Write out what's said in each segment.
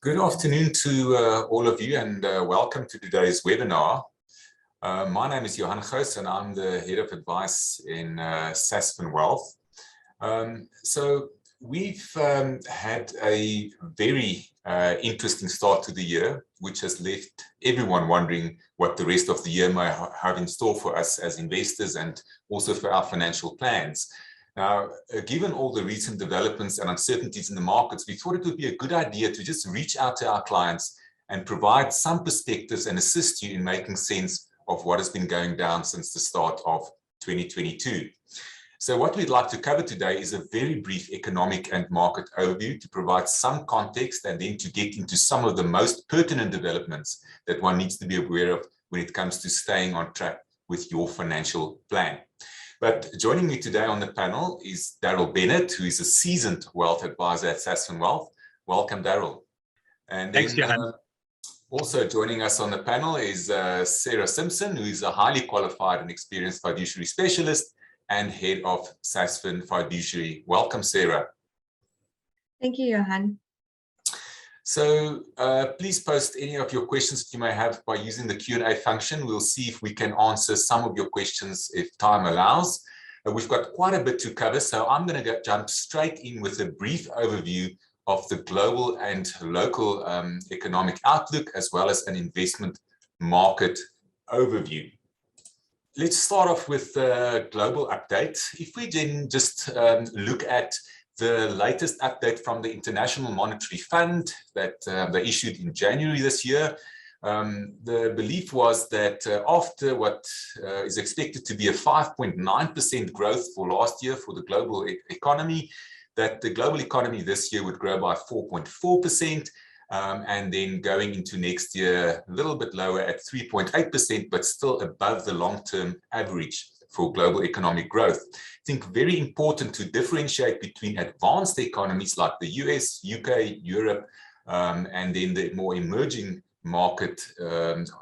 Good afternoon to all of you and welcome to today's webinar. My name is Johan Goos and I'm the Head of Advice in Sasfin Wealth. So we've had a very interesting start to the year, which has left everyone wondering what the rest of the year may have in store for us as investors and also for our financial plans. Now, given all the recent developments and uncertainties in the markets, we thought it would be a good idea to just reach out to our clients and provide some perspectives and assist you in making sense of what has been going down since the start of 2022. So what we'd like to cover today is a very brief economic and market overview to provide some context and then to get into some of the most pertinent developments that one needs to be aware of when it comes to staying on track with your financial plan. But joining me today on the panel is Daryl Bennett, who is a seasoned wealth advisor at Sasfin Wealth. Welcome, Daryl. And thanks, Johan. Also joining us on the panel is Sarah Simpson, who is a highly qualified and experienced fiduciary specialist and head of Sasfin Fiduciary. Welcome, Sarah. Thank you, Johan. So please post any of your questions that you may have by using the Q&A function. We'll see if we can answer some of your questions if time allows. We've got quite a bit to cover, so I'm going to jump straight in with a brief overview of the global and local economic outlook, as well as an investment market overview. Let's start off with the global update. If we then just look at the latest update from the International Monetary Fund that they issued in January this year, the belief was that after what is expected to be a 5.9% growth for last year for the global economy, that the global economy this year would grow by 4.4%, and then going into next year a little bit lower at 3.8%, but still above the long-term average for global economic growth. I think very important to differentiate between advanced economies like the US, UK, Europe, and then the more emerging market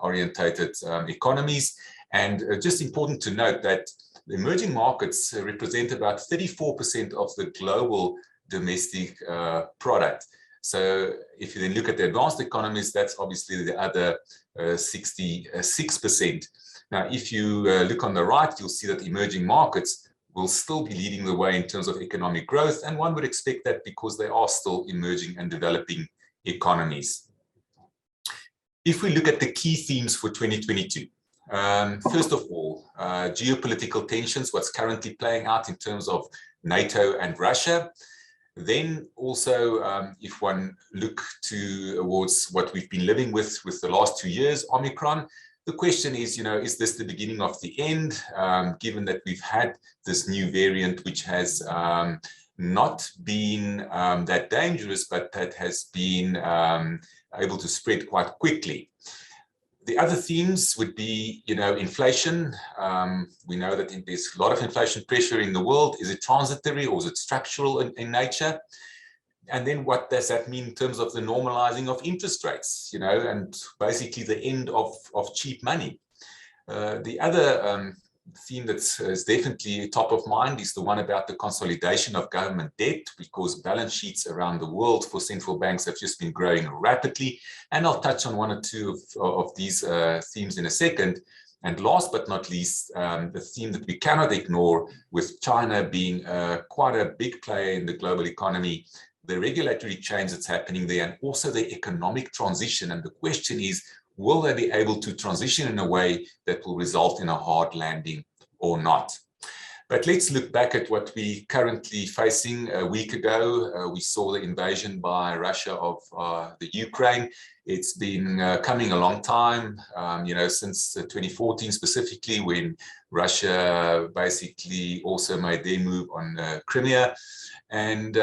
orientated economies. And just important to note that the emerging markets represent about 34% of the global domestic product. So if you then look at the advanced economies, that's obviously the other 66%. Now, if you look on the right, you'll see that emerging markets will still be leading the way in terms of economic growth, and one would expect that because they are still emerging and developing economies. If we look at the key themes for 2022, first of all, geopolitical tensions, what's currently playing out in terms of NATO and Russia. Then also, if one look towards what we've been living with the last 2 years, Omicron, the question is, is this the beginning of the end, given that we've had this new variant, which has not been that dangerous, but that has been able to spread quite quickly. The other themes would be, inflation. We know that there's a lot of inflation pressure in the world. Is it transitory or is it structural in nature? And then what does that mean in terms of the normalizing of interest rates, and basically the end of cheap money? The other theme that's is definitely top of mind is the one about the consolidation of government debt, because balance sheets around the world for central banks have just been growing rapidly. And I'll touch on one or two of these themes in a second. And last but not least, the theme that we cannot ignore, with China being quite a big player in the global economy, the regulatory change that's happening there, and also the economic transition. And the question is, will they be able to transition in a way that will result in a hard landing or not? But let's look back at what we're currently facing. A week ago, we saw the invasion by Russia of the Ukraine. It's been coming a long time, since 2014 specifically, when Russia basically also made their move on Crimea. And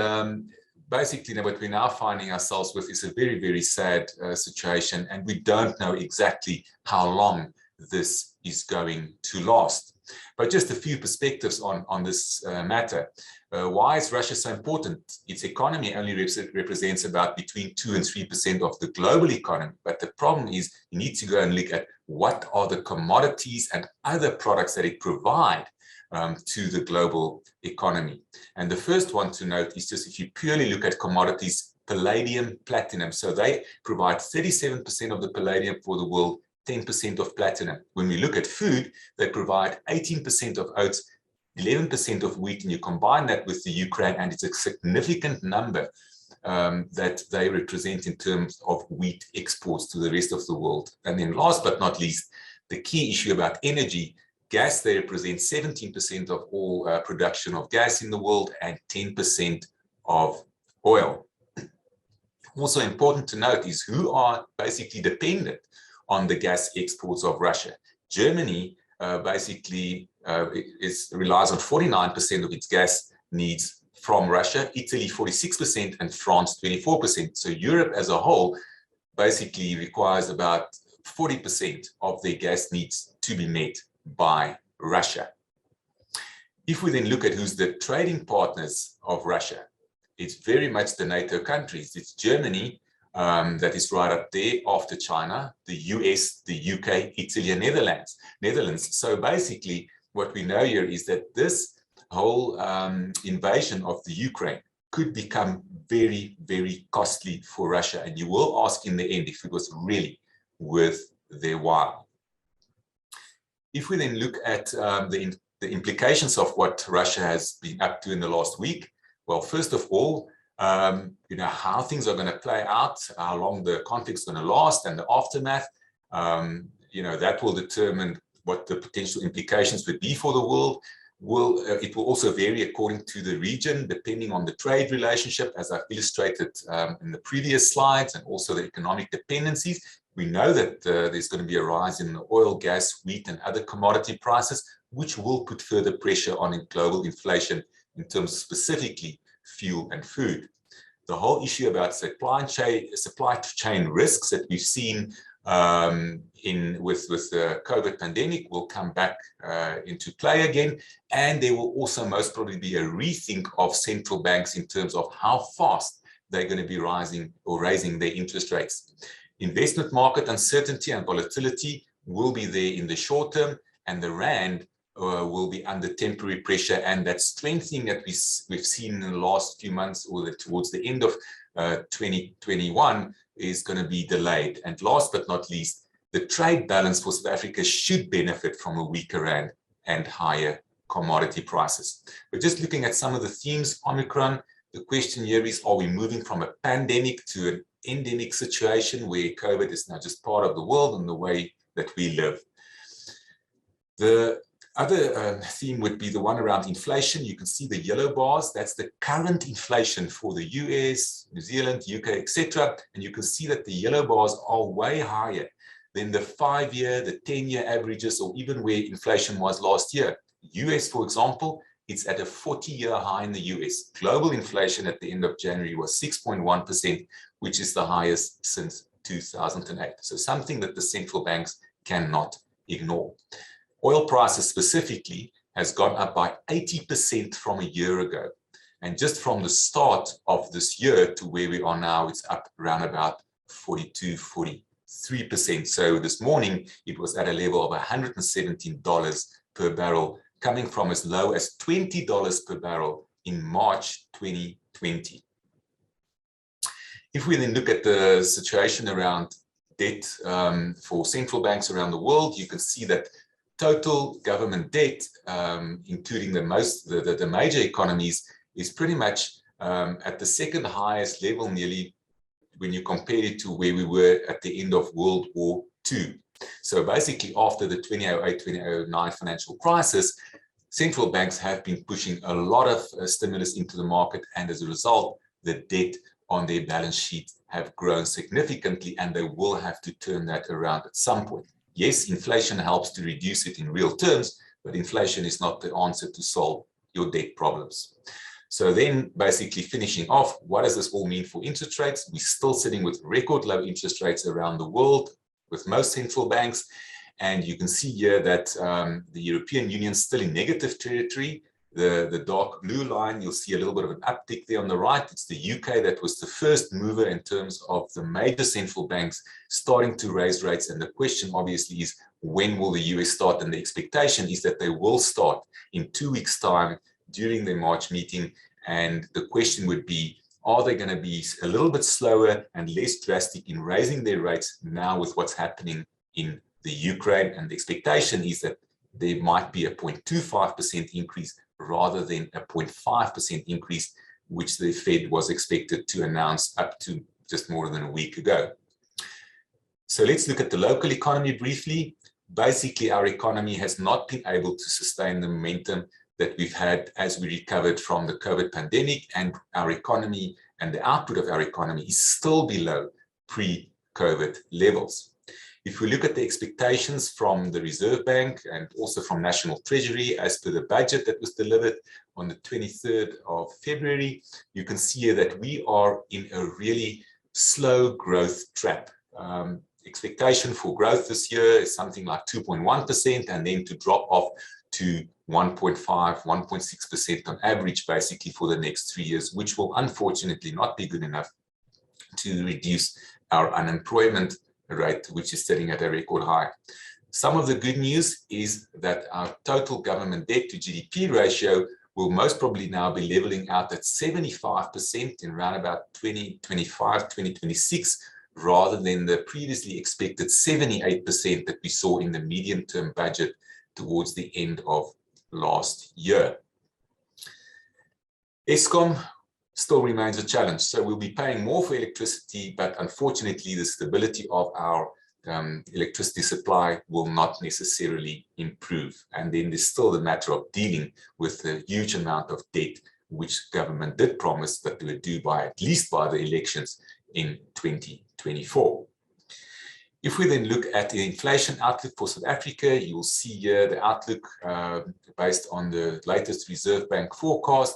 basically, what we're now finding ourselves with is a very, very sad situation, and we don't know exactly how long this is going to last. But just a few perspectives on this matter. Why is Russia so important? Its economy only represents about between 2 and 3% of the global economy. But the problem is you need to go and look at what are the commodities and other products that it provides to the global economy. And the first one to note is just if you purely look at commodities, palladium, platinum. So they provide 37% of the palladium for the world, 10% of platinum. When we look at food, they provide 18% of oats, 11% of wheat, and you combine that with the Ukraine, and it's a significant number that they represent in terms of wheat exports to the rest of the world. And then last but not least, the key issue about energy, gas, they represent 17% of all production of gas in the world and 10% of oil. Also important to note is who are basically dependent on the gas exports of Russia. Germany basically relies on 49% of its gas needs from Russia, Italy 46%, and France 24%. So Europe as a whole basically requires about 40% of their gas needs to be met by Russia. If we then look at who's the trading partners of Russia, it's very much the NATO countries. It's Germany that is right up there after China, the US, the UK, Italy, and Netherlands. So basically what we know here is that this whole invasion of the Ukraine could become very, very costly for Russia. And you will ask in the end if it was really worth their while. If we then look at the implications of what Russia has been up to in the last week, well, first of all, how things are going to play out, how long the conflict's going to last, and the aftermath, that will determine what the potential implications would be for the world. It will also vary according to the region, depending on the trade relationship, as I've illustrated in the previous slides, and also the economic dependencies. We know that there's going to be a rise in oil, gas, wheat, and other commodity prices, which will put further pressure on global inflation in terms of specifically fuel and food. The whole issue about supply chain risks that we've seen with the COVID pandemic will come back into play again, and there will also most probably be a rethink of central banks in terms of how fast they're going to be raising their interest rates. Investment market uncertainty and volatility will be there in the short term, and the rand will be under temporary pressure, and that strengthening that we've seen in the last few months or towards the end of 2021 is going to be delayed. And last but not least, the trade balance for South Africa should benefit from a weaker rand and higher commodity prices. But just looking at some of the themes, Omicron, the question here is, are we moving from a pandemic to an endemic situation where COVID is now just part of the world and the way that we live? The other theme would be the one around inflation. You can see the yellow bars. That's the current inflation for the US, New Zealand, UK, etc. And you can see that the yellow bars are way higher than the 5-year, the 10-year averages, or even where inflation was last year. US, for example, it's at a 40-year high in the US. Global inflation at the end of January was 6.1%, which is the highest since 2008. So something that the central banks cannot ignore. Oil prices specifically has gone up by 80% from a year ago. And just from the start of this year to where we are now, it's up around about 43%. So this morning, it was at a level of $117 per barrel, coming from as low as $20 per barrel in March 2020. If we then look at the situation around debt for central banks around the world, you can see that total government debt, including the major economies, is pretty much at the second highest level nearly when you compare it to where we were at the end of World War II. So basically after the 2008-2009 financial crisis, central banks have been pushing a lot of stimulus into the market, and as a result, the debt on their balance sheet have grown significantly, and they will have to turn that around at some point. Yes, inflation helps to reduce it in real terms, but inflation is not the answer to solve your debt problems. So then basically finishing off, what does this all mean for interest rates? We're still sitting with record low interest rates around the world with most central banks. And you can see here that the European Union is still in negative territory. The dark blue line, you'll see a little bit of an uptick there on the right. It's the UK that was the first mover in terms of the major central banks starting to raise rates. And the question obviously is, when will the US start? And the expectation is that they will start in 2 weeks' time during their March meeting. And the question would be, Are they going to be a little bit slower and less drastic in raising their rates now with what's happening in the Ukraine? And the expectation is that there might be a 0.25% increase rather than a 0.5% increase, which the Fed was expected to announce up to just more than a week ago. So let's look at the local economy briefly. Basically, our economy has not been able to sustain the momentum that we've had as we recovered from the COVID pandemic, and our economy and the output of our economy is still below pre-COVID levels. If we look at the expectations from the Reserve Bank and also from National Treasury as per the budget that was delivered on the 23rd of February, you can see here that we are in a really slow growth trap. Expectation for growth this year is something like 2.1%, and then to drop off to 1.5, 1.6% on average, basically for the next 3 years, which will unfortunately not be good enough to reduce our unemployment rate, which is sitting at a record high. Some of the good news is that our total government debt to GDP ratio will most probably now be leveling out at 75% in around about 2025, 2026, rather than the previously expected 78% that we saw in the medium-term budget towards the end of last year. Eskom still remains a challenge. So we'll be paying more for electricity, but unfortunately, the stability of our electricity supply will not necessarily improve. And then there's still the matter of dealing with the huge amount of debt, which government did promise that they would do by at least by the elections in 2024. If we then look at the inflation outlook for South Africa, you'll see here the outlook based on the latest Reserve Bank forecast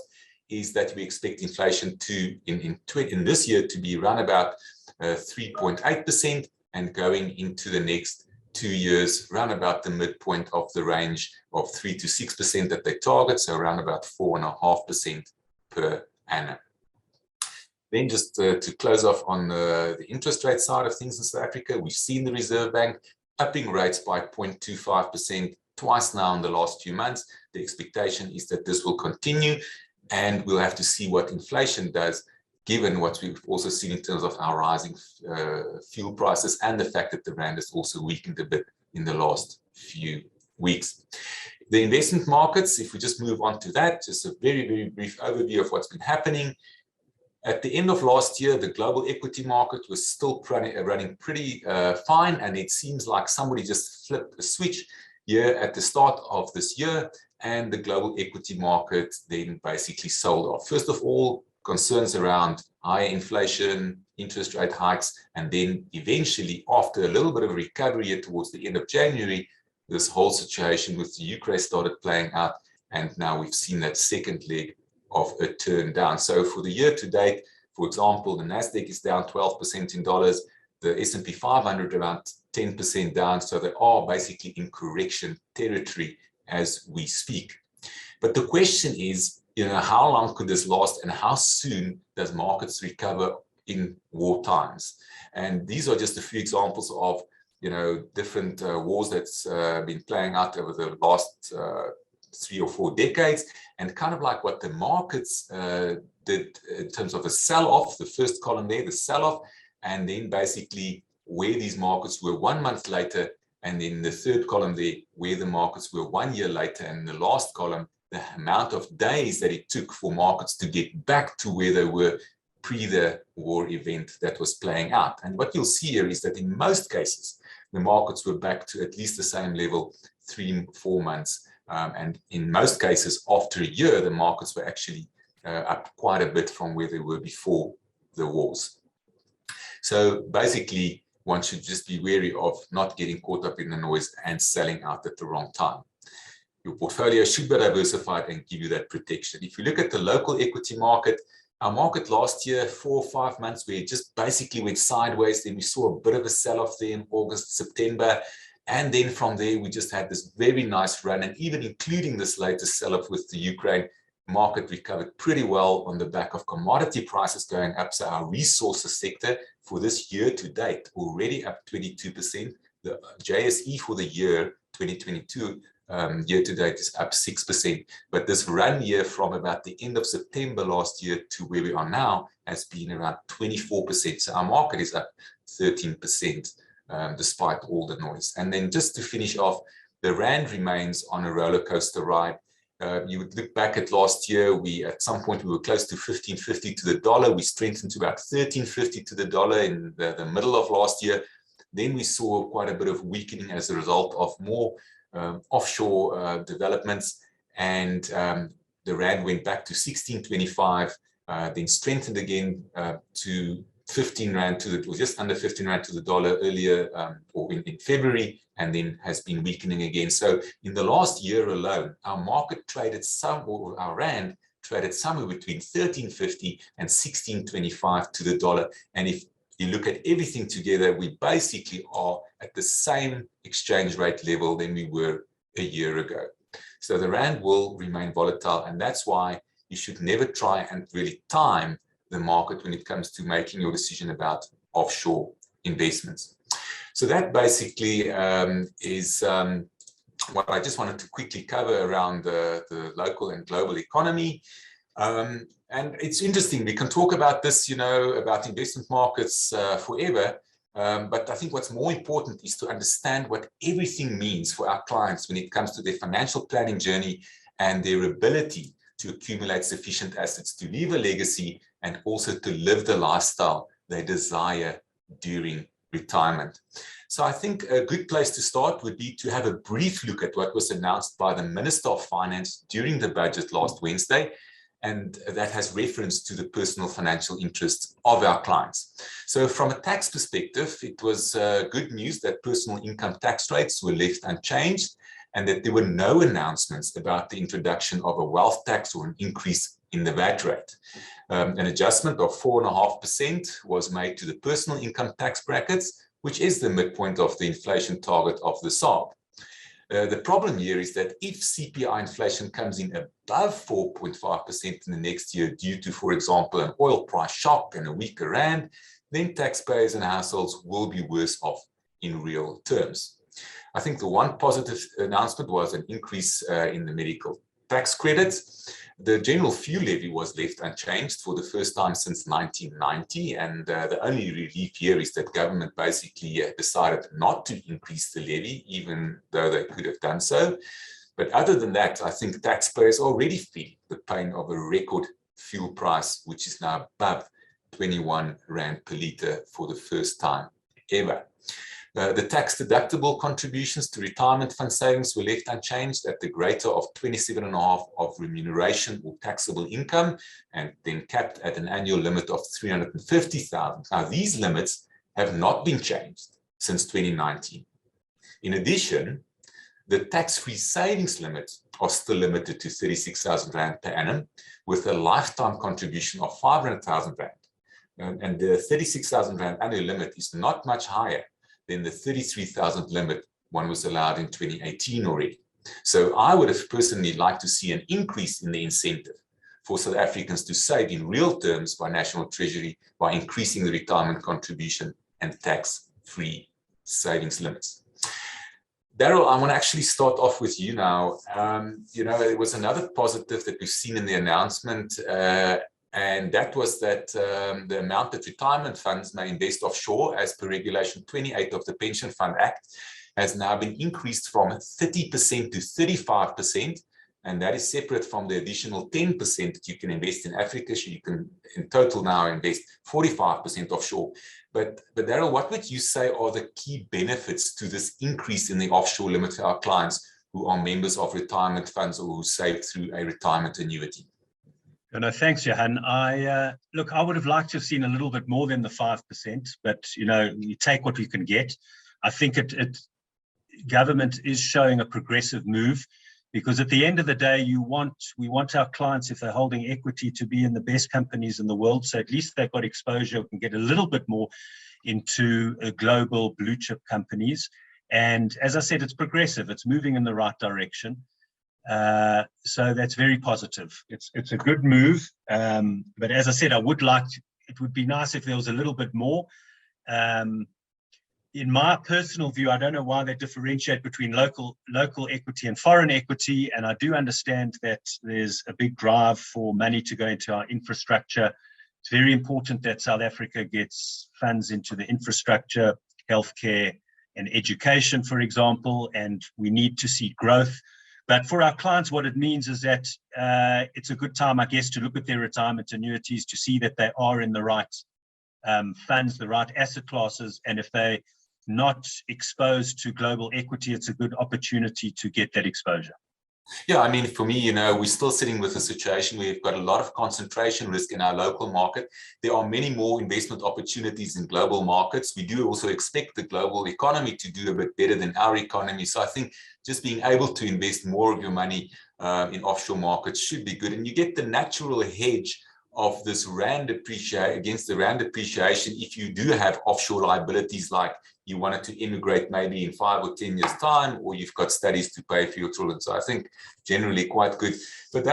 is that we expect inflation to in this year to be around about 3.8%, and going into the next 2 years around about the midpoint of the range of 3 to 6% that they target, so around about 4.5% per annum. Then just to close off on the interest rate side of things in South Africa, we've seen the Reserve Bank upping rates by 0.25% twice now in the last few months. The expectation is that this will continue, and we'll have to see what inflation does, given what we've also seen in terms of our rising fuel prices and the fact that the rand has also weakened a bit in the last few weeks. The investment markets, if we just move on to that, just a very, very brief overview of what's been happening. At the end of last year, the global equity market was still running pretty fine, and it seems like somebody just flipped a switch here at the start of this year, and the global equity market then basically sold off. First of all, concerns around higher inflation, interest rate hikes, and then eventually, after a little bit of a recovery here towards the end of January, this whole situation with the Ukraine started playing out, and now we've seen that second leg of a turn down. So for the year to date, for example, the Nasdaq is down 12% in dollars, the S&P 500 around 10% down, so they are basically in correction territory as we speak. But the question is, how long could this last, and how soon does markets recover in war times? And these are just a few examples of different wars that's been playing out over the last 3 or 4 decades, and kind of like what the markets did in terms of a sell-off, the first column there, the sell-off, and then basically where these markets were 1 month later, and then the third column there, where the markets were 1 year later, and the last column, the amount of days that it took for markets to get back to where they were pre the war event that was playing out. And what you'll see here is that in most cases, the markets were back to at least the same level 3-4 months. And in most cases, after a year, the markets were actually up quite a bit from where they were before the wars. So basically, one should just be wary of not getting caught up in the noise and selling out at the wrong time. Your portfolio should be diversified and give you that protection. If you look at the local equity market, our market last year, 4 or 5 months, where it just basically went sideways. Then we saw a bit of a sell-off there in August, September. And then from there, we just had this very nice run. And even including this latest sell-off with the Ukraine, market recovered pretty well on the back of commodity prices going up. So our resources sector for this year to date already up 22%. The JSE for the year 2022 Year to date is up 6%, but this run year from about the end of September last year to where we are now has been around 24%. So our market is up 13%, despite all the noise. And then just to finish off, the rand remains on a roller coaster ride. You would look back at last year, at some point we were close to 15.50 to the dollar. We strengthened to about 13.50 to the dollar in the middle of last year. Then we saw quite a bit of weakening as a result of more offshore developments, and the rand went back to 16.25, then strengthened again to 15 rand or just under 15 rand to the dollar earlier or in February, and then has been weakening again. So in the last year alone, our market traded our rand traded somewhere between 13.50 and 16.25 to the dollar. And if you look at everything together, we basically are at the same exchange rate level than we were a year ago. So the rand will remain volatile, and that's why you should never try and really time the market when it comes to making your decision about offshore investments. So that basically is what I just wanted to quickly cover around the local and global economy. And it's interesting, we can talk about this, about investment markets forever, but I think what's more important is to understand what everything means for our clients when it comes to their financial planning journey and their ability to accumulate sufficient assets to leave a legacy and also to live the lifestyle they desire during retirement. So I think a good place to start would be to have a brief look at what was announced by the Minister of Finance during the budget last Wednesday, and that has reference to the personal financial interests of our clients. So from a tax perspective, it was good news that personal income tax rates were left unchanged and that there were no announcements about the introduction of a wealth tax or an increase in the VAT rate. An adjustment of 4.5% was made to the personal income tax brackets, which is the midpoint of the inflation target of the SARB. The problem here is that if CPI inflation comes in above 4.5% in the next year due to, for example, an oil price shock and a weaker rand, then taxpayers and households will be worse off in real terms. I think the one positive announcement was an increase in the medical tax credits. The general fuel levy was left unchanged for the first time since 1990, and the only relief here is that government basically decided not to increase the levy, even though they could have done so. But other than that, I think taxpayers already feel the pain of a record fuel price, which is now above 21 rand per litre for the first time ever. The tax-deductible contributions to retirement fund savings were left unchanged at the greater of 27.5% of remuneration or taxable income, and then capped at an annual limit of 350,000. Now, these limits have not been changed since 2019. In addition, the tax-free savings limits are still limited to 36,000 rand per annum, with a lifetime contribution of 500,000 rand. And the 36,000 rand annual limit is not much higher than the 33,000 limit one was allowed in 2018 already. So I would have personally liked to see an increase in the incentive for South Africans to save in real terms by National Treasury by increasing the retirement contribution and tax-free savings limits. Daryl, I want to actually start off with you now. It was another positive that we've seen in the announcement, and that was that the amount that retirement funds may invest offshore as per Regulation 28 of the Pension Fund Act has now been increased from 30% to 35%, and that is separate from the additional 10% that you can invest in Africa. So you can in total now invest 45% offshore. But Daryl, what would you say are the key benefits to this increase in the offshore limit for our clients who are members of retirement funds or who save through a retirement annuity? No, thanks, Johan. I would have liked to have seen a little bit more than the 5%, but you take what we can get. I think government is showing a progressive move, because at the end of the day, we want our clients, if they're holding equity, to be in the best companies in the world. So at least they've got exposure, can get a little bit more into global blue chip companies. And as I said, it's progressive. It's moving in the right direction. So that's very positive. It's a good move. But as I said, it would be nice if there was a little bit more. in my personal view, I don't know why they differentiate between local equity and foreign equity. And I do understand that there's a big drive for money to go into our infrastructure. It's very important that South Africa gets funds into the infrastructure, healthcare, and education, for example, and we need to see growth. But for our clients, what it means is that it's a good time, I guess, to look at their retirement annuities to see that they are in the right funds, the right asset classes, and if they're not exposed to global equity, it's a good opportunity to get that exposure. Yeah, I mean, for me, we're still sitting with a situation where we've got a lot of concentration risk in our local market. There are many more investment opportunities in global markets. We do also expect the global economy to do a bit better than our economy. So I think just being able to invest more of your money in offshore markets should be good. And you get the natural hedge of this rand against the rand appreciation if you do have offshore liabilities, like you wanted to immigrate maybe in 5 or 10 years time, or you've got studies to pay for your children. So I think generally quite good. But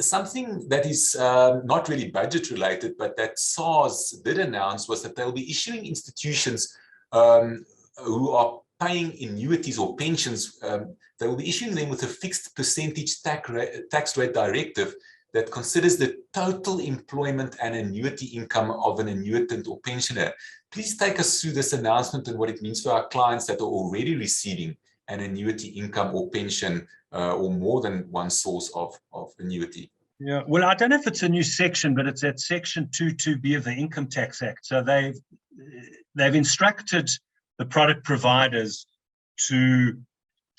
something that is not really budget related, but that SARS did announce, was that they'll be issuing institutions who are paying annuities or pensions, they will be issuing them with a fixed percentage tax rate directive that considers the total employment and annuity income of an annuitant or pensioner. Please take us through this announcement and what it means for our clients that are already receiving an annuity income or pension or more than one source of annuity. Yeah, well, I don't know if it's a new section, but it's at Section 22B of the Income Tax Act. So they've instructed the product providers to,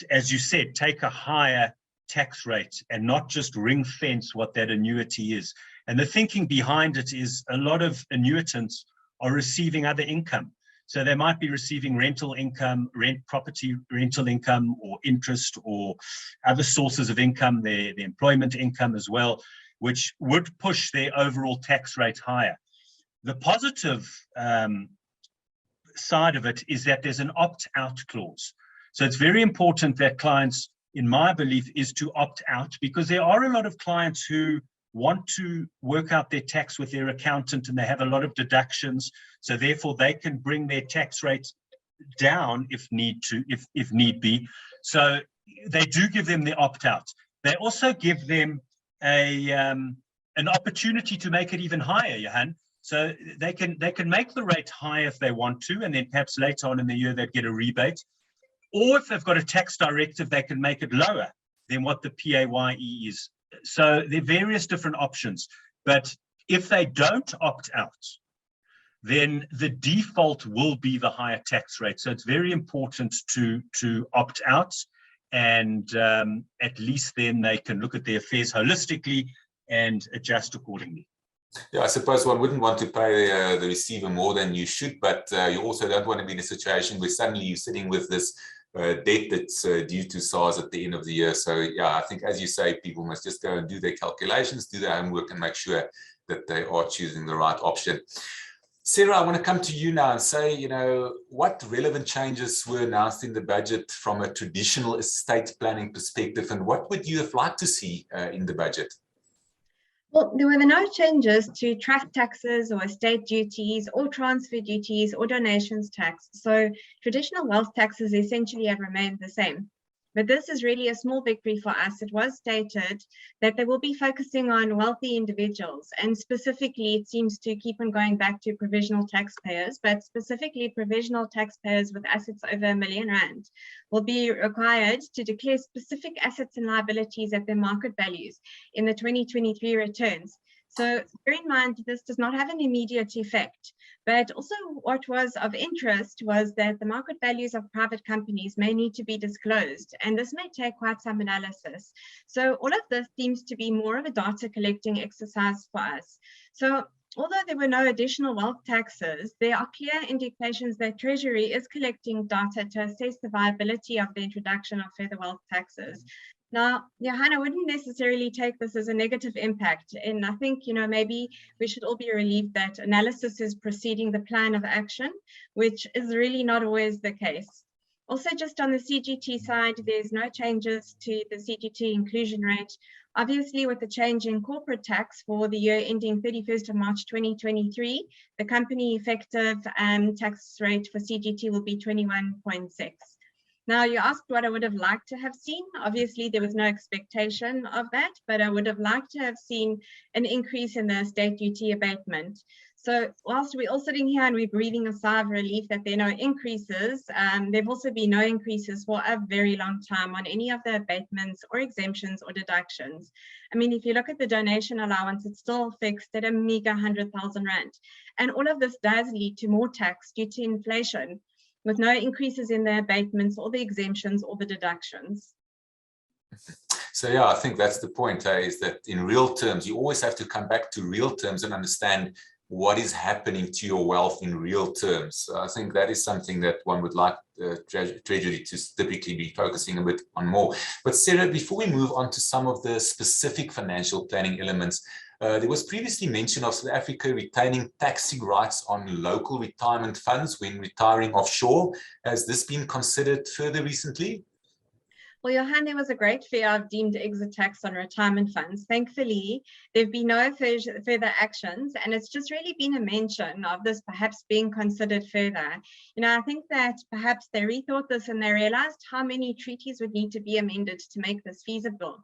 as you said, take a higher tax rate and not just ring fence what that annuity is. And the thinking behind it is a lot of annuitants are receiving other income. So they might be receiving rental income, property rental income, or interest, or other sources of income, their employment income as well, which would push their overall tax rate higher. The positive side of it is that there's an opt-out clause. So it's very important that clients, in my belief, is to opt out, because there are a lot of clients who want to work out their tax with their accountant and they have a lot of deductions. So therefore they can bring their tax rates down if need be. So they do give them the opt out. They also give them an opportunity to make it even higher, Johan. So they can make the rate high if they want to, and then perhaps later on in the year they'd get a rebate. Or if they've got a tax directive, they can make it lower than what the PAYE is. So there are various different options. But if they don't opt out, then the default will be the higher tax rate. So it's very important to opt out, and at least then they can look at their affairs holistically and adjust accordingly. Yeah, I suppose one wouldn't want to pay the receiver more than you should, but you also don't want to be in a situation where suddenly you're sitting with this debt that's due to SARS at the end of the year. So yeah, I think, as you say, people must just go and do their calculations, do their homework, and make sure that they are choosing the right option. Sarah, I want to come to you now and say, what relevant changes were announced in the budget from a traditional estate planning perspective, and what would you have liked to see in the budget? Well, there were no changes to trust taxes or estate duties or transfer duties or donations tax. So traditional wealth taxes essentially have remained the same. But this is really a small victory for us. It was stated that they will be focusing on wealthy individuals, and specifically it seems to keep on going back to provisional taxpayers, but specifically provisional taxpayers with assets over R1 million will be required to declare specific assets and liabilities at their market values in the 2023 returns. So bear in mind, this does not have an immediate effect, but also what was of interest was that the market values of private companies may need to be disclosed, and this may take quite some analysis. So all of this seems to be more of a data collecting exercise for us. So although there were no additional wealth taxes, there are clear indications that Treasury is collecting data to assess the viability of the introduction of further wealth taxes. Now, Johan, I wouldn't necessarily take this as a negative impact. And I think, maybe we should all be relieved that analysis is preceding the plan of action, which is really not always the case. Also, just on the CGT side, there's no changes to the CGT inclusion rate. Obviously, with the change in corporate tax for the year ending 31st of March 2023, the company effective tax rate for CGT will be 21.6. Now, you asked what I would have liked to have seen. Obviously, there was no expectation of that, but I would have liked to have seen an increase in the state duty abatement. So whilst we're all sitting here and we're breathing a sigh of relief that there are no increases, there've also been no increases for a very long time on any of the abatements or exemptions or deductions. I mean, if you look at the donation allowance, it's still fixed at a meager 100,000 Rand. And all of this does lead to more tax due to inflation, with no increases in the abatements or the exemptions or the deductions. So yeah, I think that's the point, is that in real terms, you always have to come back to real terms and understand what is happening to your wealth in real terms. So I think that is something that one would like Treasury to typically be focusing a bit on more. But Sarah, before we move on to some of the specific financial planning elements, there was previously mention of South Africa retaining taxing rights on local retirement funds when retiring offshore. Has this been considered further recently? Well, Johan, there was a great fear of deemed exit tax on retirement funds. Thankfully, there have been no further actions, and it's just really been a mention of this perhaps being considered further. You know, I think that perhaps they rethought this and they realized how many treaties would need to be amended to make this feasible.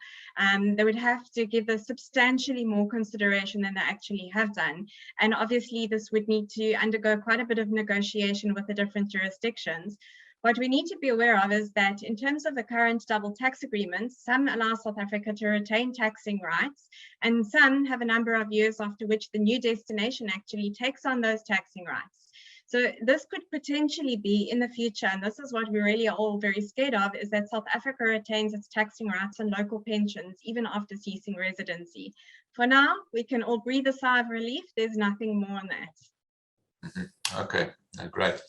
They would have to give this substantially more consideration than they actually have done. And obviously, this would need to undergo quite a bit of negotiation with the different jurisdictions. What we need to be aware of is that in terms of the current double tax agreements, some allow South Africa to retain taxing rights, and some have a number of years after which the new destination actually takes on those taxing rights. So this could potentially be in the future, and this is what we really are all very scared of, is that South Africa retains its taxing rights on local pensions, even after ceasing residency. For now, we can all breathe a sigh of relief. There's nothing more on that. Okay, great.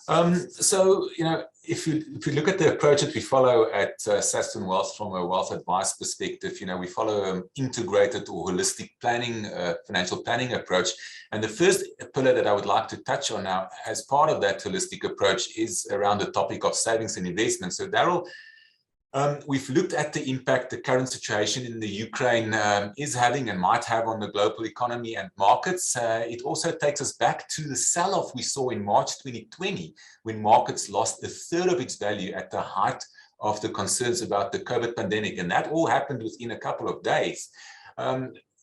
So, you know, if you look at the approach that we follow at Sasfin Wealth from a wealth advice perspective, you know, we follow an integrated or holistic planning, financial planning approach. And the first pillar that I would like to touch on now as part of that holistic approach is around the topic of savings and investment. So, Daryl, we've looked at the impact the current situation in the Ukraine is having and might have on the global economy and markets. It also takes us back to the sell-off we saw in March 2020, when markets lost a third of its value at the height of the concerns about the COVID pandemic. And that all happened within a couple of days.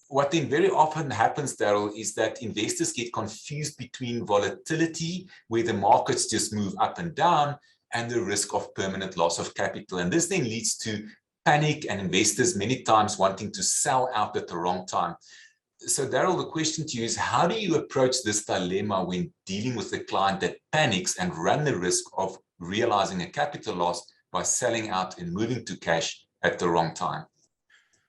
What then very often happens, Daryl, is that investors get confused between volatility, where the markets just move up and down, and the risk of permanent loss of capital. And this then leads to panic and investors many times wanting to sell out at the wrong time. So Daryl, the question to you is, how do you approach this dilemma when dealing with a client that panics and run the risk of realizing a capital loss by selling out and moving to cash at the wrong time?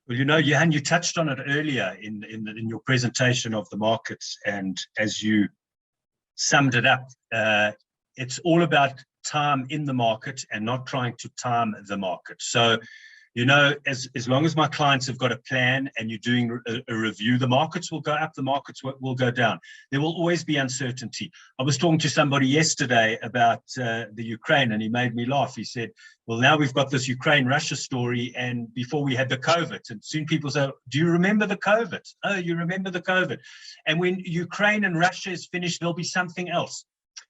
Well, you know, Johan, you touched on it earlier in your presentation of the markets, and as you summed it up, it's all about time in the market and not trying to time the market. So, you know, as long as my clients have got a plan and you're doing a review, the markets will go up, the markets will go down. There will always be uncertainty. I was talking to somebody yesterday about the Ukraine, and he made me laugh. He said, well, now we've got this Ukraine-Russia story, and before we had the COVID, and soon people say, do you remember the COVID? Oh, you remember the COVID. And when Ukraine and Russia is finished, there'll be something else.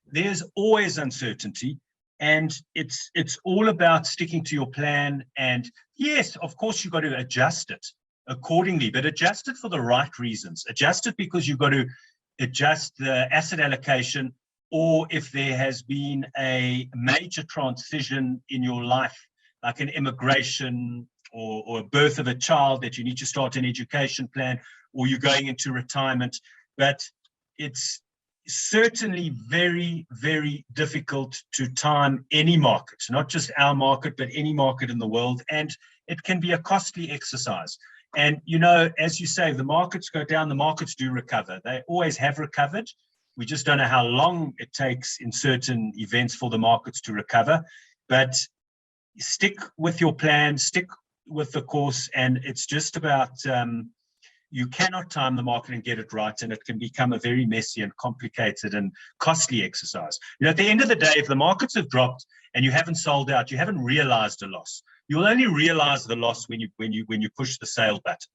There's always uncertainty, and it's all about sticking to your plan. And yes, of course, you've got to adjust it accordingly, but adjust it for the right reasons. Adjust it because you've got to adjust the asset allocation, or if there has been a major transition in your life, like an immigration or a birth of a child that you need to start an education plan, or you're going into retirement. But it's certainly very, very difficult to time any market, not just our market, but any market in the world. And it can be a costly exercise. And, you know, as you say, the markets go down, the markets do recover. They always have recovered. We just don't know how long it takes in certain events for the markets to recover. But stick with your plan, stick with the course. And it's just about, you cannot time the market and get it right, and it can become a very messy and complicated and costly exercise. At the end of the day, if the markets have dropped and you haven't sold out, you haven't realized a loss. You'll only realize the loss when you push the sale button.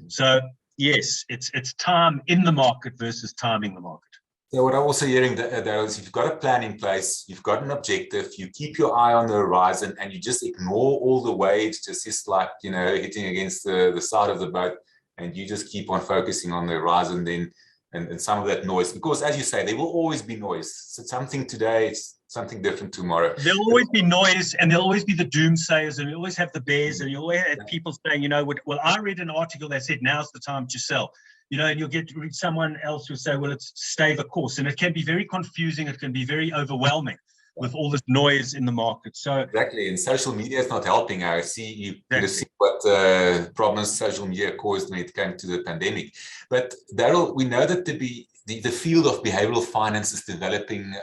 So yes, it's time in the market versus timing the market. So what I'm also hearing there is, if you've got a plan in place, you've got an objective, you keep your eye on the horizon, and you just ignore all the waves, just like, hitting against the side of the boat, and you just keep on focusing on the horizon then, and some of that noise, because as you say, there will always be noise. So something today, it's something different tomorrow. There'll always be noise, and there'll always be the doomsayers, and you always have the bears, and you always have people saying, well, I read an article that said now's the time to sell. And you'll read someone else who say, well, it's stay the course. And it can be very confusing. It can be very overwhelming with all this noise in the market. So exactly, and social media is not helping. I see you could have seen what problems social media caused when it came to the pandemic. But Daryl, we know that the field of behavioral finance is developing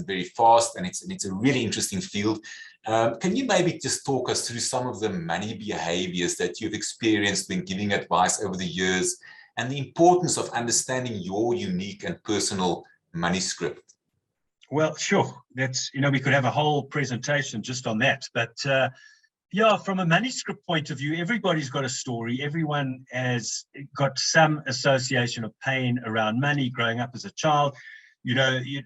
very fast, and it's a really interesting field. Can you maybe just talk us through some of the money behaviors that you've experienced when giving advice over the years, and the importance of understanding your unique and personal money script? Well, sure. That's, we could have a whole presentation just on that. But from a money script point of view, everybody's got a story. Everyone has got some association of pain around money growing up as a child.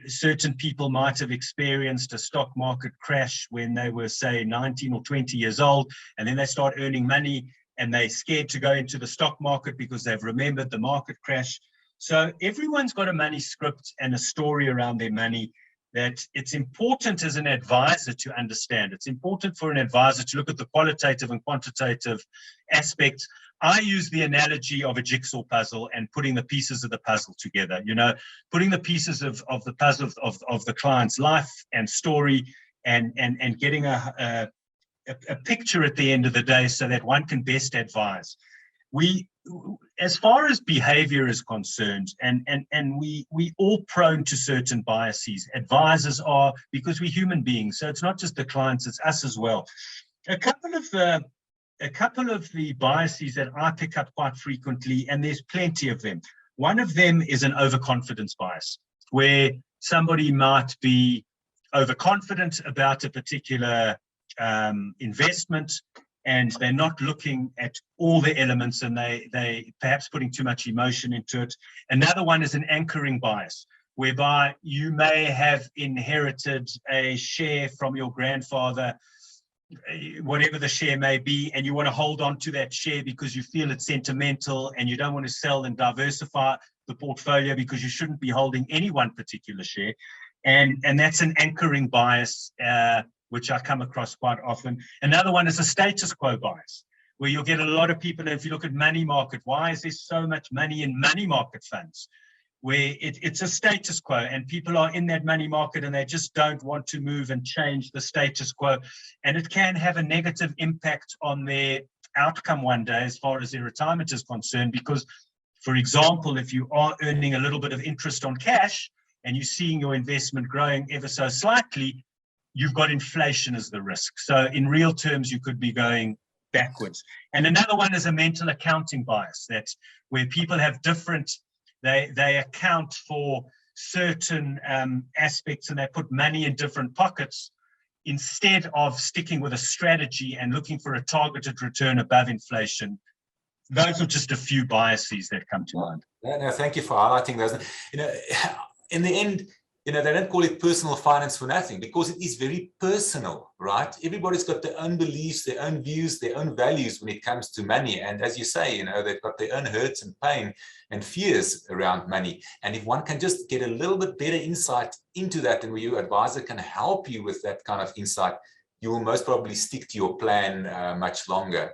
Certain people might have experienced a stock market crash when they were, say, 19 or 20 years old, and then they start earning money, and they're scared to go into the stock market because they've remembered the market crash. So everyone's got a money script and a story around their money that it's important as an advisor to understand. It's important for an advisor to look at the qualitative and quantitative aspects. I use the analogy of a jigsaw puzzle and putting the pieces of the puzzle together, putting the pieces of the puzzle of the client's life and story, and getting a picture at the end of the day so that one can best advise. As far as behavior is concerned, and we all prone to certain biases. Advisors are, because we're human beings, so it's not just the clients, it's us as well. A couple of the biases that I pick up quite frequently, and there's plenty of them. One of them is an overconfidence bias, where somebody might be overconfident about a particular investment, and they're not looking at all the elements, and they perhaps putting too much emotion into it. Another one is an anchoring bias, whereby you may have inherited a share from your grandfather, whatever the share may be, and you want to hold on to that share because you feel it's sentimental, and you don't want to sell and diversify the portfolio because you shouldn't be holding any one particular share. And that's an anchoring bias, which I come across quite often. Another one is a status quo bias, where you'll get a lot of people, and if you look at money market, why is there so much money in money market funds? Where it's a status quo, and people are in that money market and they just don't want to move and change the status quo. And it can have a negative impact on their outcome one day as far as their retirement is concerned, because, for example, if you are earning a little bit of interest on cash and you're seeing your investment growing ever so slightly, you've got inflation as the risk. So in real terms, you could be going backwards. And another one is a mental accounting bias. That's where people have different, they account for certain aspects, and they put money in different pockets instead of sticking with a strategy and looking for a targeted return above inflation. Those are just a few biases that come to mind. No, thank you for highlighting those. In the end, they don't call it personal finance for nothing, because it is very personal, right? Everybody's got their own beliefs, their own views, their own values when it comes to money. And as you say, they've got their own hurts and pain and fears around money. And if one can just get a little bit better insight into that, and where your advisor can help you with that kind of insight, you will most probably stick to your plan much longer.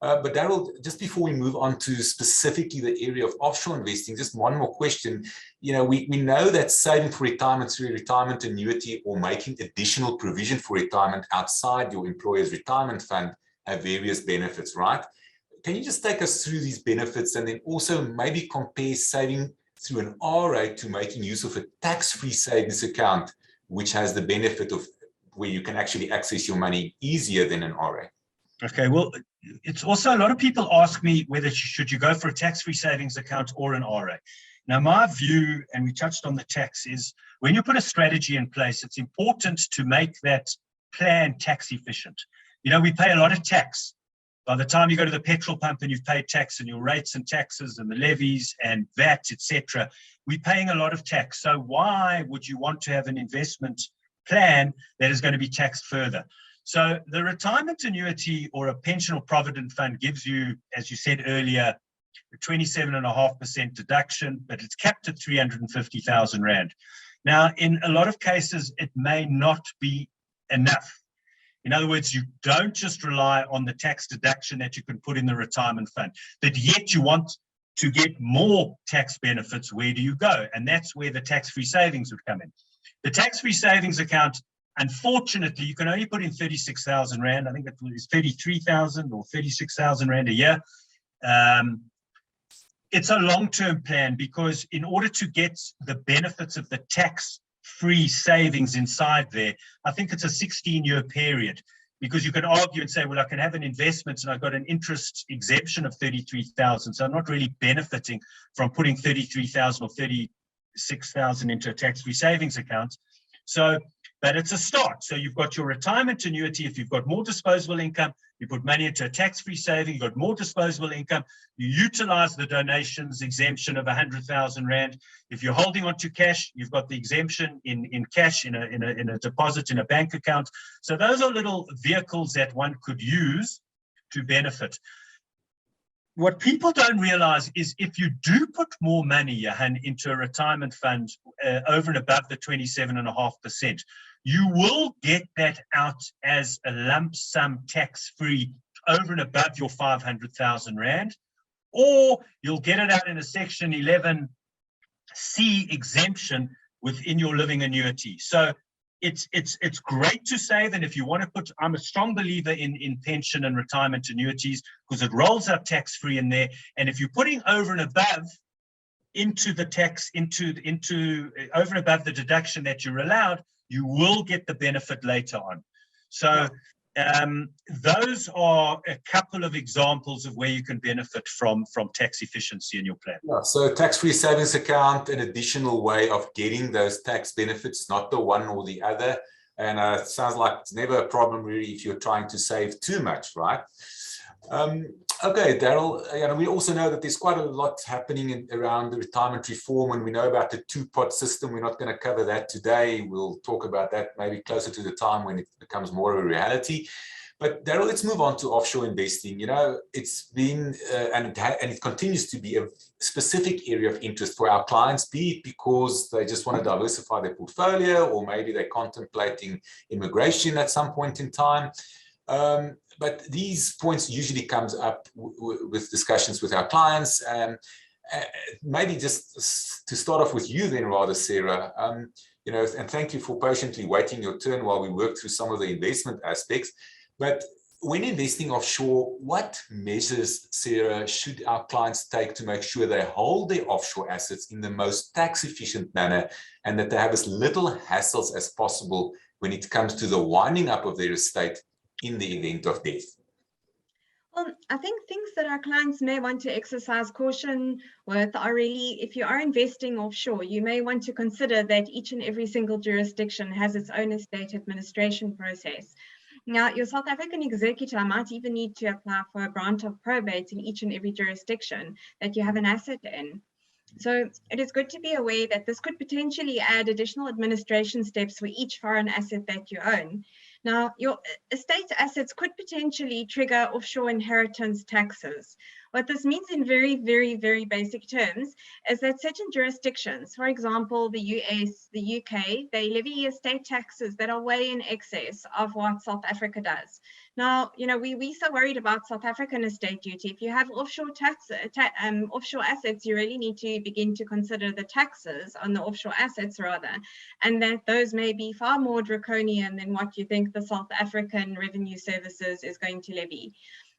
But Daryl, just before we move on to specifically the area of offshore investing, just one more question. We know that saving for retirement through a retirement annuity or making additional provision for retirement outside your employer's retirement fund have various benefits, right? Can you just take us through these benefits, and then also maybe compare saving through an RA to making use of a tax-free savings account, which has the benefit of where you can actually access your money easier than an RA? Okay, well, it's also a lot of people ask me whether should you go for a tax-free savings account or an RA. Now, my view, and we touched on the tax, is when you put a strategy in place, it's important to make that plan tax efficient. You know, we pay a lot of tax. By the time you go to the petrol pump and you've paid tax and your rates and taxes and the levies and VAT, etc., we're paying a lot of tax. So why would you want to have an investment plan that is going to be taxed further? So the retirement annuity or a pension or provident fund gives you, as you said earlier, a 27.5% deduction, but it's capped at 350,000 Rand. Now, in a lot of cases, it may not be enough. In other words, you don't just rely on the tax deduction that you can put in the retirement fund, but yet you want to get more tax benefits. Where do you go? And that's where the tax-free savings would come in. The tax-free savings account, unfortunately, you can only put in 36,000 Rand. I think it was 33,000 or 36,000 Rand a year. It's a long-term plan because in order to get the benefits of the tax-free savings inside there, I think it's a 16-year period, because you can argue and say, well, I can have an investment and I've got an interest exemption of 33,000. So I'm not really benefiting from putting 33,000 or 36,000 into a tax-free savings account. So, but it's a start. So you've got your retirement annuity. If you've got more disposable income, you put money into a tax-free saving, you've got more disposable income, you utilize the donations exemption of 100,000 Rand. If you're holding on to cash, you've got the exemption in cash, in a deposit, in a bank account. So those are little vehicles that one could use to benefit. What people don't realize is if you do put more money, Johan, into a retirement fund over and above the 27.5%, you will get that out as a lump sum tax-free over and above your 500,000 Rand, or you'll get it out in a Section 11C exemption within your living annuity. So it's great to save, and if you want to put, I'm a strong believer in pension and retirement annuities because it rolls up tax-free in there, and if you're putting over and above into the tax, into over and above the deduction that you're allowed, you will get the benefit later on. So those are a couple of examples of where you can benefit from tax efficiency in your plan. Yeah, so tax-free savings account, an additional way of getting those tax benefits, not the one or the other. And it sounds like it's never a problem really if you're trying to save too much, right? Okay, Daryl, we also know that there's quite a lot happening around the retirement reform, and we know about the two-pot system. We're not going to cover that today. We'll talk about that maybe closer to the time when it becomes more of a reality. But Daryl, let's move on to offshore investing. You know, it's been and it continues to be a specific area of interest for our clients, be it because they just want to diversify their portfolio, or maybe they're contemplating immigration at some point in time. But these points usually comes up with discussions with our clients. Maybe just to start off with you then, rather, Sarah, you know, and thank you for patiently waiting your turn while we work through some of the investment aspects. But when investing offshore, what measures, Sarah, should our clients take to make sure they hold their offshore assets in the most tax-efficient manner, and that they have as little hassles as possible when it comes to the winding up of their estate in the event of death? Well, I think things that our clients may want to exercise caution with are really, if you are investing offshore, you may want to consider that each and every single jurisdiction has its own estate administration process. Now, your South African executor might even need to apply for a grant of probate in each and every jurisdiction that you have an asset in. So it is good to be aware that this could potentially add additional administration steps for each foreign asset that you own. Now, your estate assets could potentially trigger offshore inheritance taxes. What this means in very, very, very basic terms is that certain jurisdictions, for example, the US, the UK, they levy estate taxes that are way in excess of what South Africa does. Now, you know, we're so worried about South African estate duty. If you have offshore offshore assets, you really need to begin to consider the taxes on the offshore assets rather, and that those may be far more draconian than what you think the South African Revenue Services is going to levy.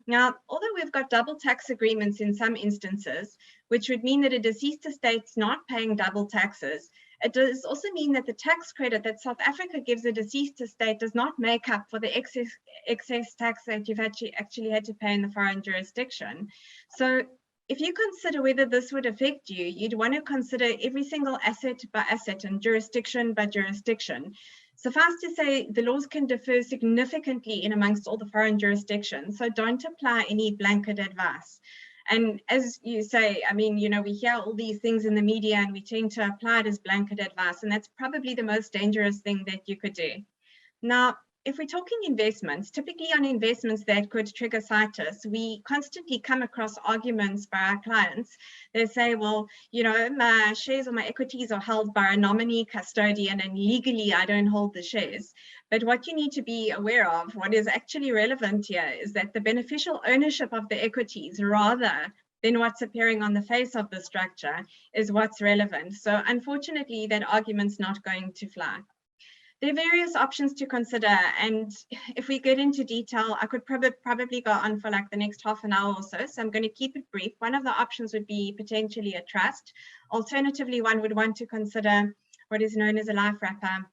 Now, although we've got double tax agreements in some instances, which would mean that a deceased estate's not paying double taxes, It does also mean that the tax credit that South Africa gives a deceased estate does not make up for the excess tax that you've actually had to pay in the foreign jurisdiction. So if you consider whether this would affect you, you'd want to consider every single asset by asset and jurisdiction by jurisdiction. Suffice to say, the laws can differ significantly in amongst all the foreign jurisdictions, so don't apply any blanket advice. And as you say, I mean, you know, we hear all these things in the media and we tend to apply it as blanket advice, and that's probably the most dangerous thing that you could do. Now, if we're talking investments, typically on investments that could trigger CITES, we constantly come across arguments by our clients. They say, well, you know, my shares or my equities are held by a nominee custodian and legally I don't hold the shares. But what you need to be aware of, what is actually relevant here, is that the beneficial ownership of the equities rather than what's appearing on the face of the structure is what's relevant. So unfortunately, that argument's not going to fly. There are various options to consider, and if we get into detail, I could probably go on for like the next half an hour or so, so I'm going to keep it brief. One of the options would be potentially a trust. Alternatively, one would want to consider what is known as a life wrapper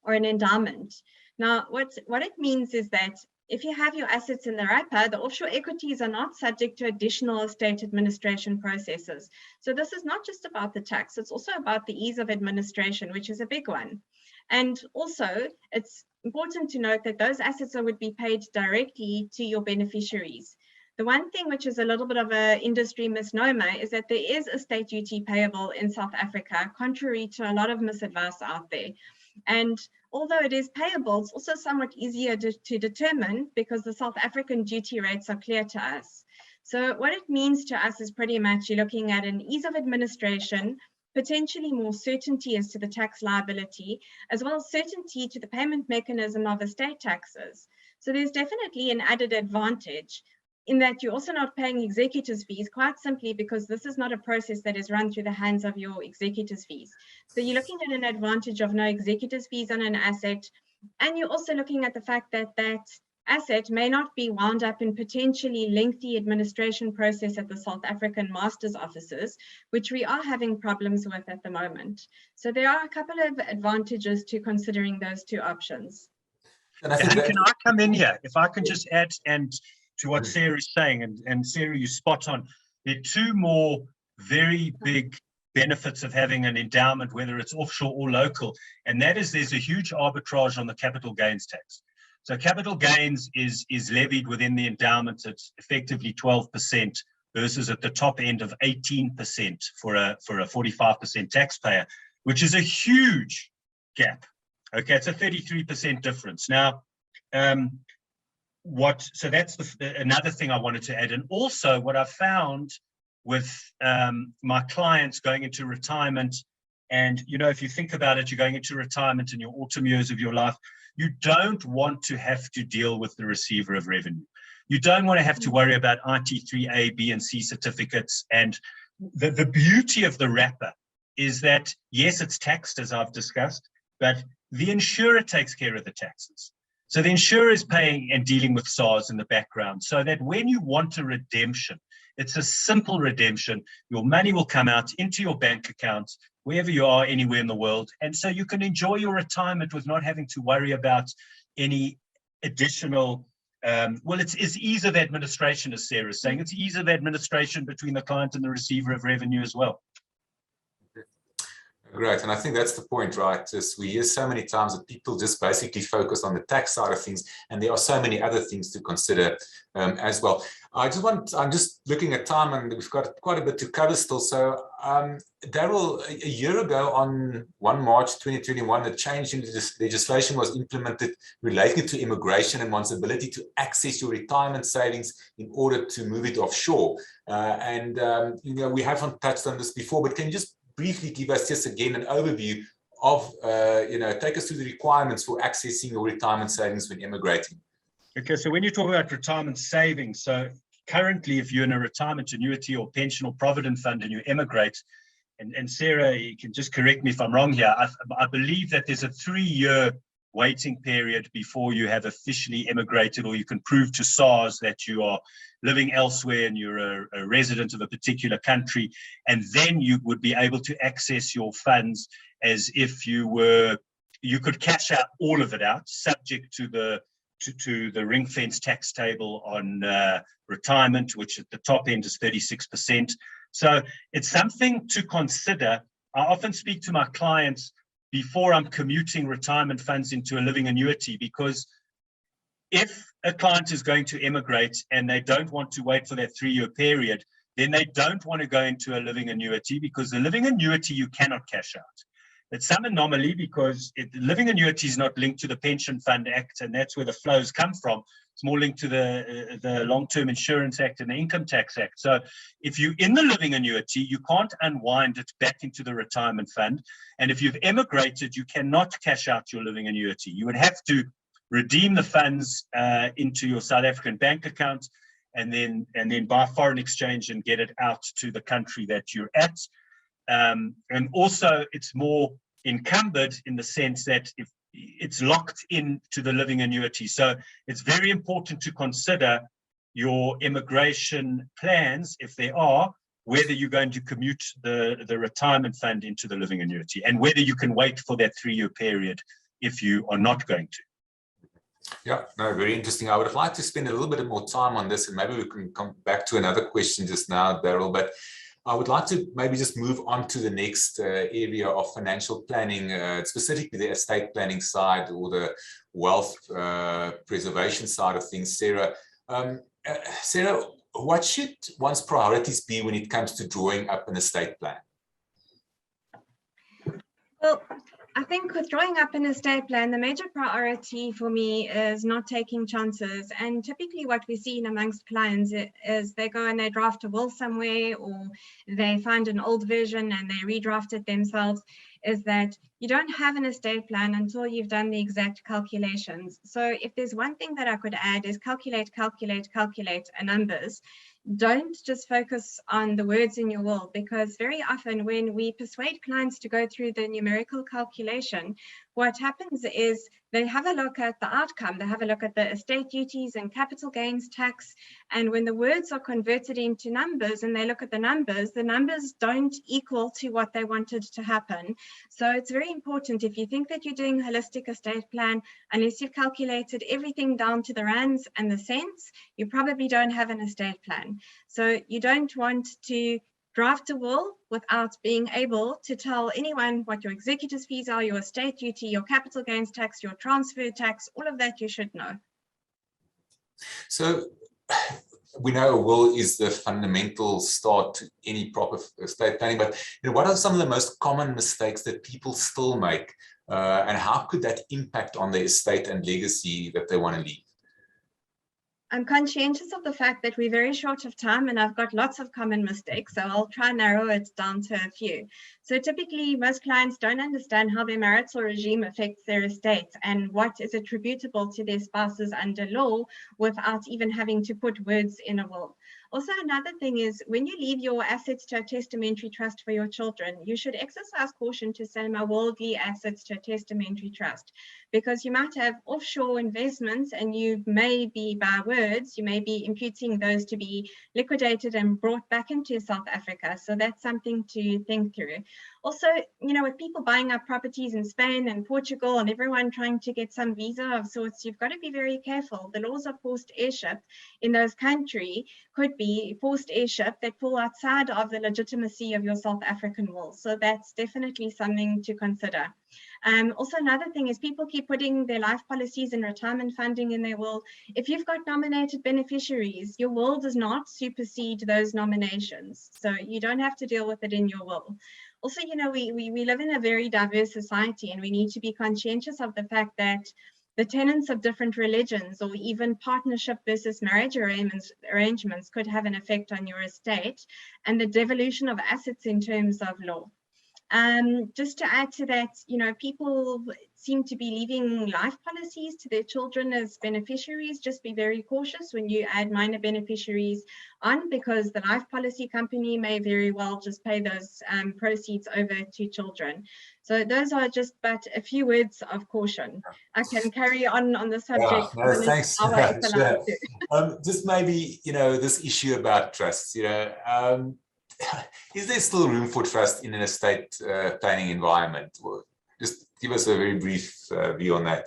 or an endowment. Now, what it means is that if you have your assets in the wrapper, the offshore equities are not subject to additional estate administration processes. So this is not just about the tax, it's also about the ease of administration, which is a big one. And also, it's important to note that those assets would be paid directly to your beneficiaries. The one thing which is a little bit of an industry misnomer is that there is estate duty payable in South Africa, contrary to a lot of misadvice out there. And although it is payable, it's also somewhat easier to determine because the South African duty rates are clear to us. So what it means to us is pretty much you're looking at an ease of administration, potentially more certainty as to the tax liability, as well as certainty to the payment mechanism of estate taxes. So there's definitely an added advantage in that you're also not paying executors' fees, quite simply because this is not a process that is run through the hands of your executors' fees. So you're looking at an advantage of no executors' fees on an asset, and you're also looking at the fact that that asset may not be wound up in potentially lengthy administration process at the South African master's offices, which we are having problems with at the moment. So there are a couple of advantages to considering those two options. And can I come in here? If I can just add and to what Sarah is saying, and Sarah, you spot on. There are two more very big benefits of having an endowment, whether it's offshore or local, and that is there's a huge arbitrage on the capital gains tax. So capital gains is levied within the endowment at effectively 12% versus at the top end of 18% for a 45% taxpayer, which is a huge gap. Okay, it's a 33% difference. Now, so that's another thing I wanted to add. And also what I've found with my clients going into retirement, and you know, if you think about it, you're going into retirement in your autumn years of your life, you don't want to have to deal with the receiver of revenue. You don't want to have to worry about IT3A, B, and C certificates. And the beauty of the wrapper is that, yes, it's taxed, as I've discussed, but the insurer takes care of the taxes. So the insurer is paying and dealing with SARS in the background, so that when you want a redemption, it's a simple redemption. Your money will come out into your bank account, wherever you are, anywhere in the world. And so you can enjoy your retirement with not having to worry about any additional, well, it's ease of administration, as Sarah is saying. It's ease of administration between the client and the receiver of revenue as well. Great, and I think that's the point, right? Is we hear so many times that people just basically focus on the tax side of things, and there are so many other things to consider as well. I'm just looking at time, and we've got quite a bit to cover still. So, Daryl, a year ago on 1 March 2021, a change in legislation was implemented related to immigration and one's ability to access your retirement savings in order to move it offshore. You know, we haven't touched on this before, but can you just briefly give us just again an overview of, you know, take us through the requirements for accessing your retirement savings when immigrating? Okay, so when you talk about retirement savings, so currently if you're in a retirement annuity or pension or provident fund and you emigrate, and Sarah, you can just correct me if I'm wrong here, I believe that there's a 3-year waiting period before you have officially immigrated, or you can prove to SARS that you are living elsewhere and you're a resident of a particular country, and then you would be able to access your funds as if you could cash out all of it out, subject to the ring fence tax table on retirement, which at the top end is 36%. So it's something to consider. I often speak to my clients before I'm commuting retirement funds into a living annuity, because if a client is going to emigrate and they don't want to wait for that 3-year period, then they don't want to go into a living annuity, because the living annuity you cannot cash out. It's some anomaly, because the living annuity is not linked to the Pension Fund Act, and that's where the flows come from. It's more linked to the Long-Term Insurance Act and the Income Tax Act. So if you're in the living annuity, you can't unwind it back into the retirement fund. And if you've emigrated, you cannot cash out your living annuity. You would have to redeem the funds into your South African bank account, and then buy foreign exchange and get it out to the country that you're at. And also, it's more encumbered in the sense that if it's locked into the living annuity. So it's very important to consider your immigration plans, if there are, whether you're going to commute the retirement fund into the living annuity, and whether you can wait for that 3-year period if you are not going to. Yeah, no, very interesting. I would like to spend a little bit more time on this, and maybe we can come back to another question just now, Daryl, but I would like to maybe just move on to the next area of financial planning, specifically the estate planning side, or the wealth preservation side of things. Sarah, Sarah, what should one's priorities be when it comes to drawing up an estate plan? Well, I think with drawing up an estate plan, the major priority for me is not taking chances. And typically what we see amongst clients is they go and they draft a will somewhere, or they find an old version and they redraft it themselves, is that you don't have an estate plan until you've done the exact calculations. So if there's one thing that I could add is calculate numbers. Don't just focus on the words in your will, because very often when we persuade clients to go through the numerical calculation, what happens is they have a look at the outcome. They have a look at the estate duties and capital gains tax. And when the words are converted into numbers and they look at the numbers don't equal to what they wanted to happen. So it's very important, if you think that you're doing a holistic estate plan, unless you've calculated everything down to the rands and the cents, you probably don't have an estate plan. So you don't want to draft a will without being able to tell anyone what your executor's fees are, your estate duty, your capital gains tax, your transfer tax, all of that you should know. So we know a will is the fundamental start to any proper estate planning, but what are some of the most common mistakes that people still make, and how could that impact on their estate and legacy that they want to leave? I'm conscientious of the fact that we're very short of time, and I've got lots of common mistakes, so I'll try and narrow it down to a few. So typically, most clients don't understand how their marital regime affects their estate and what is attributable to their spouses under law without even having to put words in a will. Also, another thing is, when you leave your assets to a testamentary trust for your children, you should exercise caution to sell my worldly assets to a testamentary trust, because you might have offshore investments and you may be, by words, you may be imputing those to be liquidated and brought back into South Africa. So that's something to think through. Also, with people buying up properties in Spain and Portugal and everyone trying to get some visa of sorts, you've got to be very careful. The laws of forced heirship in those countries could be forced heirship that fall outside of the legitimacy of your South African will. So that's definitely something to consider. Also, another thing is people keep putting their life policies and retirement funding in their will. If you've got nominated beneficiaries, your will does not supersede those nominations. So you don't have to deal with it in your will. Also, we live in a very diverse society, and we need to be conscientious of the fact that the tenets of different religions, or even partnership versus marriage arrangements could have an effect on your estate and the devolution of assets in terms of law. Just to add to that, people seem to be leaving life policies to their children as beneficiaries. Just be very cautious when you add minor beneficiaries on, because the life policy company may very well just pay those proceeds over to children. So those are just but a few words of caution. I can carry on the subject. Yeah, no, thanks. Just maybe, this issue about trusts, is there still room for trust in an estate planning environment? Or just give us a very brief view on that.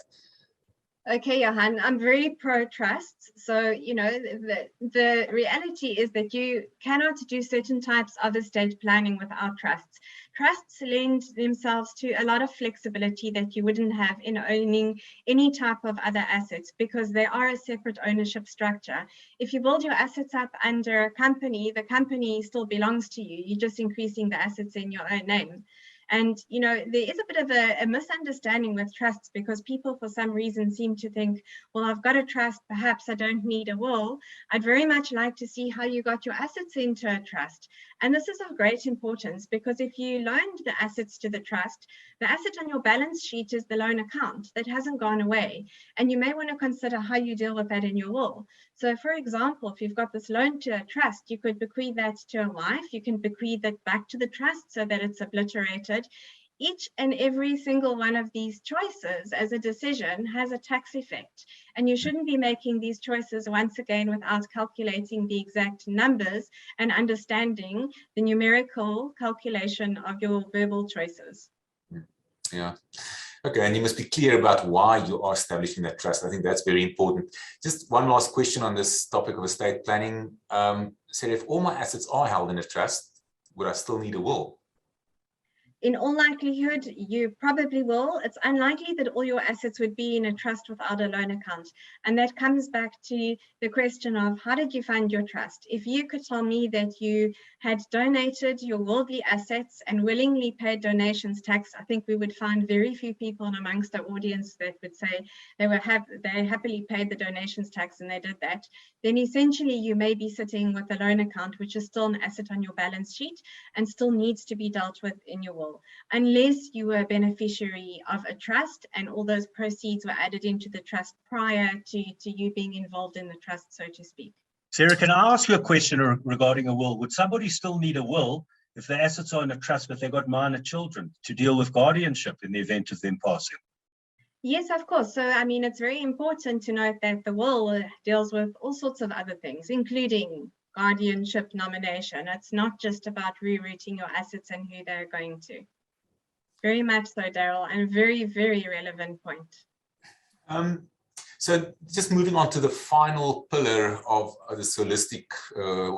Okay, Johan, I'm very pro-trust. So, you know, the reality is that you cannot do certain types of estate planning without trusts. Trusts lend themselves to a lot of flexibility that you wouldn't have in owning any type of other assets, because they are a separate ownership structure. If you build your assets up under a company, the company still belongs to you. You're just increasing the assets in your own name. And, you know, there is a bit of a misunderstanding with trusts, because people for some reason seem to think, well, I've got a trust, perhaps I don't need a will. I'd very much like to see how you got your assets into a trust. And this is of great importance, because if you loaned the assets to the trust, the asset on your balance sheet is the loan account that hasn't gone away. And you may want to consider how you deal with that in your will. So, for example, if you've got this loan to a trust, you could bequeath that to a wife. You can bequeath it back to the trust so that it's obliterated. Each and every single one of these choices as a decision has a tax effect. And you shouldn't be making these choices once again without calculating the exact numbers and understanding the numerical calculation of your verbal choices. Yeah. Okay, and you must be clear about why you are establishing that trust. I think that's very important. Just one last question on this topic of estate planning. So if all my assets are held in a trust, would I still need a will? In all likelihood, you probably will. It's unlikely that all your assets would be in a trust without a loan account. And that comes back to the question of, how did you fund your trust? If you could tell me that you had donated your worldly assets and willingly paid donations tax, I think we would find very few people amongst our audience that would say they happily paid the donations tax and they did that. Then essentially you may be sitting with a loan account, which is still an asset on your balance sheet and still needs to be dealt with in your will, unless you were a beneficiary of a trust and all those proceeds were added into the trust prior to you being involved in the trust, so to speak. Sarah, can I ask you a question regarding a will? Would somebody still need a will if the assets are in a trust but they've got minor children to deal with guardianship in the event of them passing? Yes, of course. So, I mean, it's very important to note that the will deals with all sorts of other things, including guardianship nomination. It's not just about rerouting your assets and who they're going to. Very much so, Daryl, and very, very relevant point. So just moving on to the final pillar of this holistic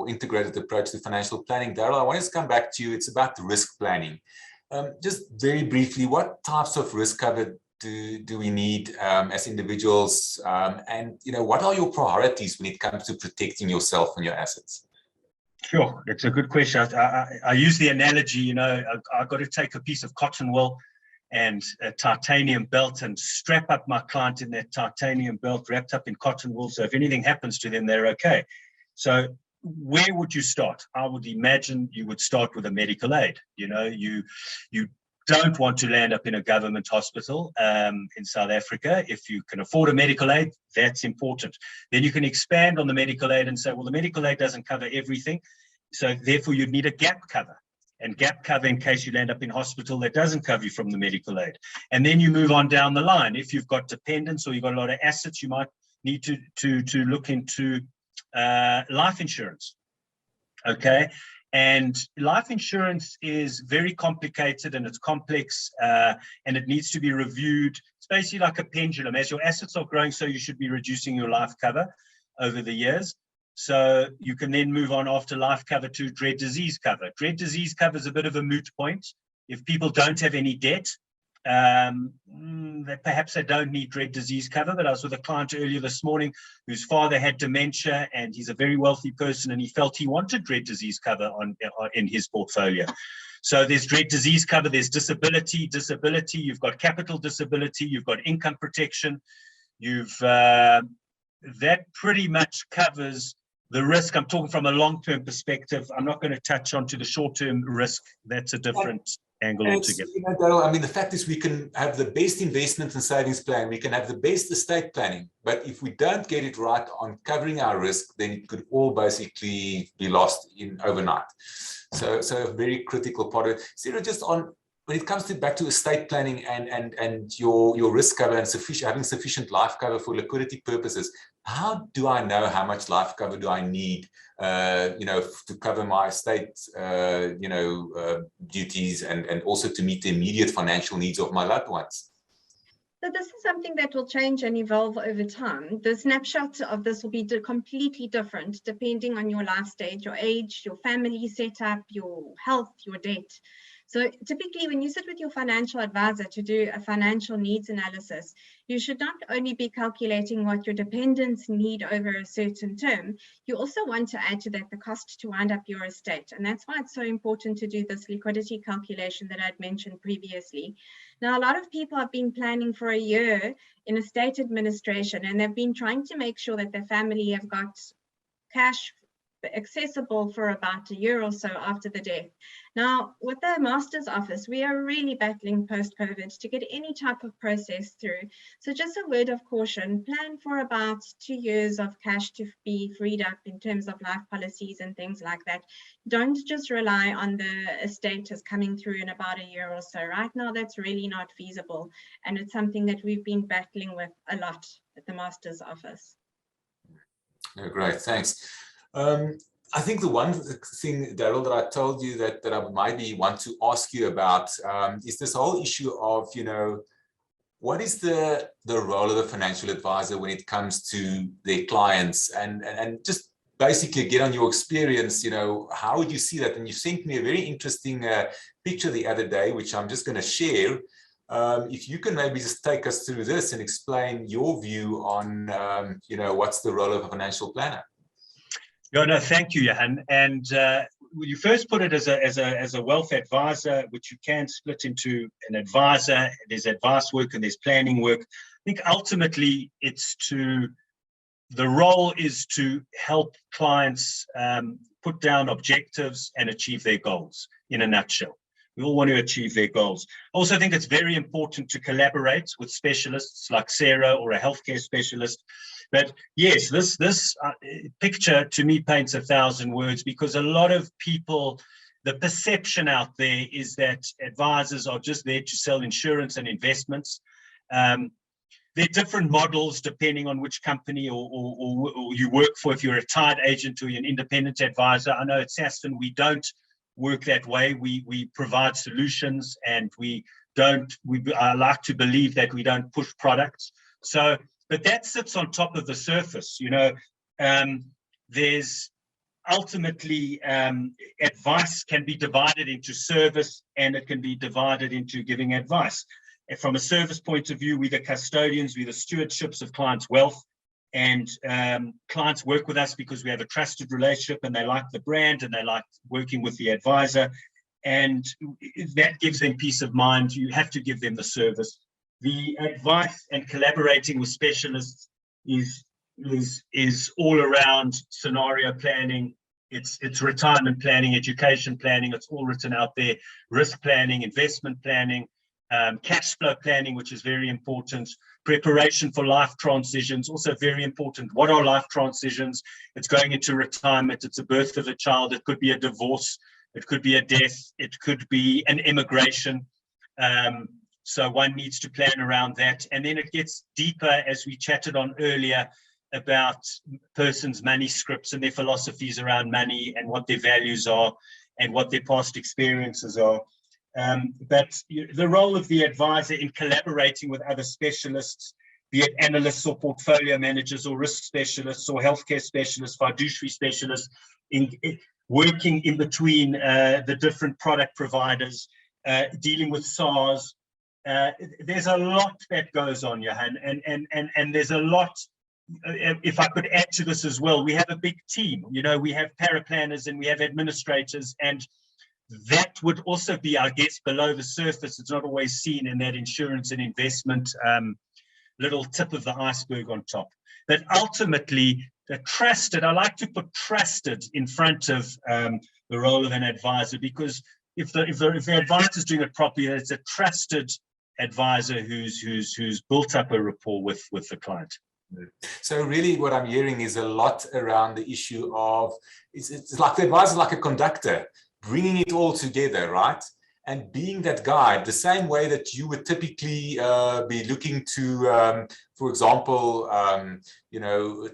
integrated approach to financial planning, Daryl, I want to come back to you. It's about the risk planning. Just very briefly, what types of risk cover do we need as individuals, and what are your priorities when it comes to protecting yourself and your assets? Sure, it's a good question. I use the analogy, I've got to take a piece of cotton wool and a titanium belt and strap up my client in that titanium belt wrapped up in cotton wool, so if anything happens to them, they're okay. So where would you start? I would imagine you would start with a medical aid. You don't want to land up in a government hospital in South Africa. If you can afford a medical aid, that's important. Then you can expand on the medical aid and say, well, the medical aid doesn't cover everything, so therefore you'd need a gap cover. And gap cover in case you land up in hospital that doesn't cover you from the medical aid. And then you move on down the line. If you've got dependents or you've got a lot of assets, you might need to look into life insurance. Okay. And life insurance is very complicated and it's complex and it needs to be reviewed. It's basically like a pendulum. As your assets are growing, so you should be reducing your life cover over the years. So you can then move on after life cover to dread disease cover. Dread disease cover is a bit of a moot point. If people don't have any debt, perhaps they don't need dread disease cover. But I was with a client earlier this morning whose father had dementia and he's a very wealthy person and he felt he wanted dread disease cover in his portfolio. So there's dread disease cover, there's disability, you've got capital disability, you've got income protection, that pretty much covers the risk. I'm talking from a long-term perspective. I'm not going to touch onto the short-term risk. That's a different angle altogether. Daryl, I mean, the fact is we can have the best investment and savings plan. We can have the best estate planning. But if we don't get it right on covering our risk, then it could all basically be lost in overnight. So a very critical part of it. Sarah, just on when it comes back to estate planning and your risk cover and having sufficient life cover for liquidity purposes, how do I know how much life cover do I need, to cover my estate, duties and also to meet the immediate financial needs of my loved ones? So this is something that will change and evolve over time. The snapshot of this will be completely different depending on your life stage, your age, your family setup, your health, your debt. So typically when you sit with your financial advisor to do a financial needs analysis, you should not only be calculating what your dependents need over a certain term, you also want to add to that the cost to wind up your estate. And that's why it's so important to do this liquidity calculation that I'd mentioned previously. Now, a lot of people have been planning for a year in estate administration, and they've been trying to make sure that their family have got cash accessible for about a year or so after the death. Now, with the Master's Office, we are really battling post-COVID to get any type of process through. So just a word of caution, plan for about 2 years of cash to be freed up in terms of life policies and things like that. Don't just rely on the estate as coming through in about a year or so. Right now, that's really not feasible. And it's something that we've been battling with a lot at the Master's Office. Oh, great, thanks. I think the one thing, Daryl, that I told you that I maybe want to ask you about is this whole issue of, what is the role of the financial advisor when it comes to their clients, and just basically get on your experience, how would you see that? And you sent me a very interesting picture the other day, which I'm just going to share. If you can maybe just take us through this and explain your view on, what's the role of a financial planner? No, thank you, Johan. And you first put it as a wealth advisor, which you can split into an advisor. There's advice work and there's planning work. I think ultimately the role is to help clients put down objectives and achieve their goals in a nutshell. We all want to achieve their goals. I also think it's very important to collaborate with specialists like Sarah or a healthcare specialist. But yes, this picture to me paints 1,000 words, because a lot of people, the perception out there is that advisors are just there to sell insurance and investments. There are different models depending on which company or you work for. If you're a retired agent or you're an independent advisor, I know at Sasfin we don't work that way. We provide solutions, and I like to believe that we don't push products. But that sits on top of the surface. There's ultimately advice can be divided into service, and it can be divided into giving advice. And from a service point of view, we're the custodians, we're the stewardships of clients' wealth, and clients work with us because we have a trusted relationship and they like the brand and they like working with the advisor, and that gives them peace of mind. You have to give them the service. The advice and collaborating with specialists is all around scenario planning. It's retirement planning, education planning. It's all written out there. Risk planning, investment planning, cash flow planning, which is very important. Preparation for life transitions, also very important. What are life transitions? It's going into retirement. It's a birth of a child. It could be a divorce. It could be a death. It could be an immigration. So one needs to plan around that. And then it gets deeper, as we chatted on earlier, about persons' money scripts and their philosophies around money and what their values are and what their past experiences are. But the role of the advisor in collaborating with other specialists, be it analysts or portfolio managers or risk specialists or healthcare specialists, fiduciary specialists, in working in between the different product providers, dealing with SARS. There's a lot that goes on, Johan, and there's a lot. If I could add to this as well, we have a big team. We have paraplanners and we have administrators, and that would also be, I guess, below the surface. It's not always seen in that insurance and investment little tip of the iceberg on top. But ultimately, the trusted, I like to put trusted in front of the role of an advisor, because if the advisor is doing it properly, it's a trusted advisor who's built up a rapport with the client. So really what I'm hearing is a lot around the issue of, it's like the advisor is like a conductor, bringing it all together, right? and being that guide, the same way that you would typically be looking to, for example,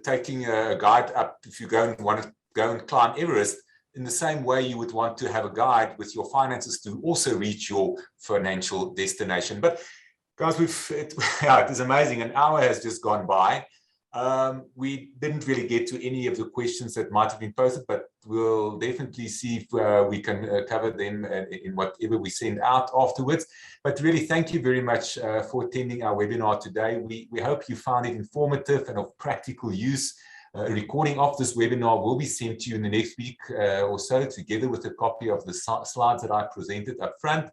taking a guide up if you want to go and climb Everest, in the same way you would want to have a guide with your finances to also reach your financial destination. But guys, it is amazing. An hour has just gone by. We didn't really get to any of the questions that might have been posted, but we'll definitely see if we can cover them in whatever we send out afterwards. But really, thank you very much for attending our webinar today. We hope you found it informative and of practical use. A recording of this webinar will be sent to you in the next week or so, together with a copy of the slides that I presented up front.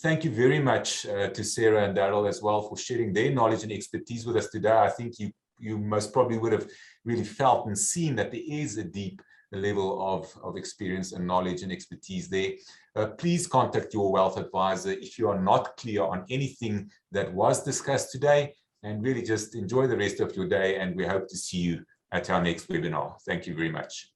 Thank you very much to Sarah and Daryl as well for sharing their knowledge and expertise with us today. I think you most probably would have really felt and seen that there is a deep level of experience and knowledge and expertise there. Please contact your wealth advisor if you are not clear on anything that was discussed today, and really just enjoy the rest of your day, and we hope to see you at our next webinar. Thank you very much.